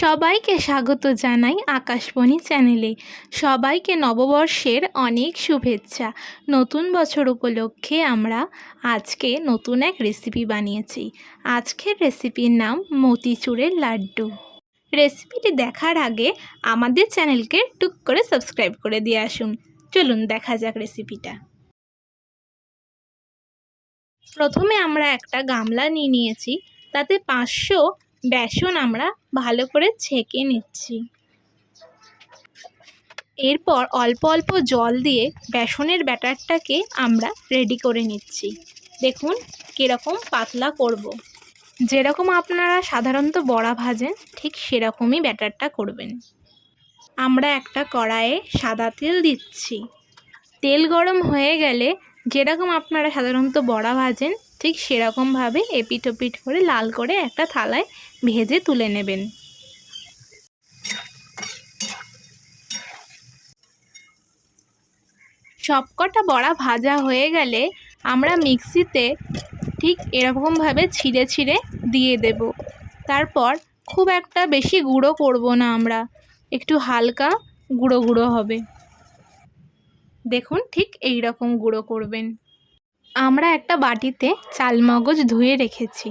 সবাইকে স্বাগত জানাই আকাশবাণী চ্যানেলে। সবাইকে নববর্ষের অনেক শুভেচ্ছা। নতুন বছর উপলক্ষে আমরা আজকে নতুন এক রেসিপি বানিয়েছি। আজকের রেসিপির নাম মতিচুরের লাড্ডু। রেসিপিটি দেখার আগে আমাদের চ্যানেলকে টুক করে সাবস্ক্রাইব করে দিয়ে আসুন। চলুন দেখা যাক রেসিপিটা। প্রথমে আমরা একটা গামলা নিয়েছি, তাতে 500 বেসন আমরা ভালো করে ছেঁকে নিচ্ছি। এরপর অল্প অল্প জল দিয়ে বেসনের ব্যাটারটাকে আমরা রেডি করে নিচ্ছি। দেখুন কীরকম পাতলা করব। যেরকম আপনারা সাধারণত বড়া ভাজেন ঠিক সেরকমই ব্যাটারটা করবেন। আমরা একটা কড়াইয়ে সাদা তেল দিচ্ছি। তেল গরম হয়ে গেলে যেরকম আপনারা সাধারণত বড়া ভাজেন ঠিক সেরকমভাবে এপিট ওপিট করে লাল করে একটা থালায় ভেজে তুলে নেবেন। সবকটা বড়া ভাজা হয়ে গেলে আমরা মিক্সিতে ঠিক এরকমভাবে ছিঁড়ে ছিঁড়ে দিয়ে দেব। তারপর খুব একটা বেশি গুঁড়ো করব না, আমরা একটু হালকা গুঁড়ো গুঁড়ো হবে। দেখুন ঠিক এই রকম গুঁড়ো করবেন। আমরা একটা বাটিতে চালমগজ ধুয়ে রেখেছি।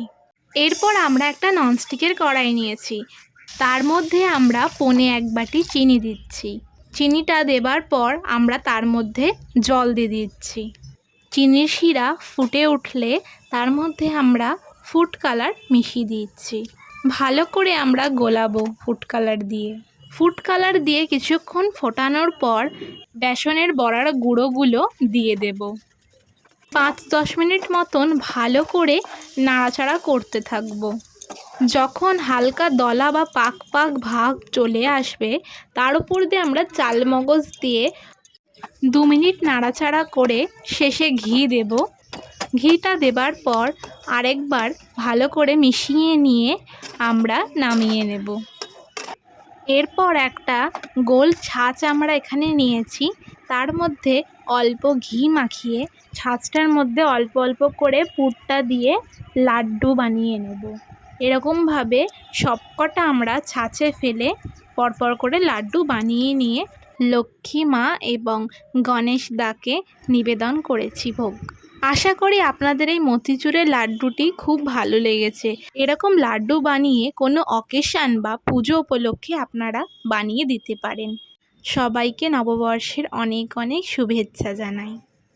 এরপর আমরা একটা ননস্টিকের কড়াই নিয়েছি, তার মধ্যে আমরা 1.25 বাটি চিনি দিচ্ছি। চিনিটা দেবার পর আমরা তার মধ্যে জল দিয়ে দিচ্ছি। চিনির শিরা ফুটে উঠলে তার মধ্যে আমরা ফুড কালার মিশিয়ে দিচ্ছি। ভালো করে আমরা গোলাবো ফুড কালার দিয়ে। ফুড কালার দিয়ে কিছুক্ষণ ফোটানোর পর বেসনের বড়ার গুঁড়োগুলো দিয়ে দেব। 5-10 মিনিট মতন ভালো করে নাড়াচাড়া করতে থাকবো। যখন হালকা দলা বা পাক পাক ভাগ চলে আসবে তার উপর দিয়ে আমরা চালমগজ দিয়ে 2 মিনিট নাড়াচাড়া করে শেষে ঘি দেব। ঘিটা দেবার পর আরেকবার ভালো করে মিশিয়ে নিয়ে আমরা নামিয়ে নেব। এরপর একটা গোল ছাঁচ আমরা এখানে নিয়েছি, তার মধ্যে অল্প ঘি মাখিয়ে ছাঁচটার মধ্যে অল্প অল্প করে পুরটা দিয়ে লাড্ডু বানিয়ে নেব। এরকমভাবে সবকটা আমরা ছাঁচে ফেলে পরপর করে লাড্ডু বানিয়ে নিয়ে লক্ষ্মী মা এবং গণেশ দাকে নিবেদন করেছি ভোগ। আশা করি আপনাদের এই মতিচুরের লাড্ডুটি খুব ভালো লেগেছে। এরকম লাড্ডু বানিয়ে কোনো অকেশন বা পুজো উপলক্ষে আপনারা বানিয়ে দিতে পারেন। সবাইকে নববর্ষের অনেক অনেক শুভেচ্ছা জানাই।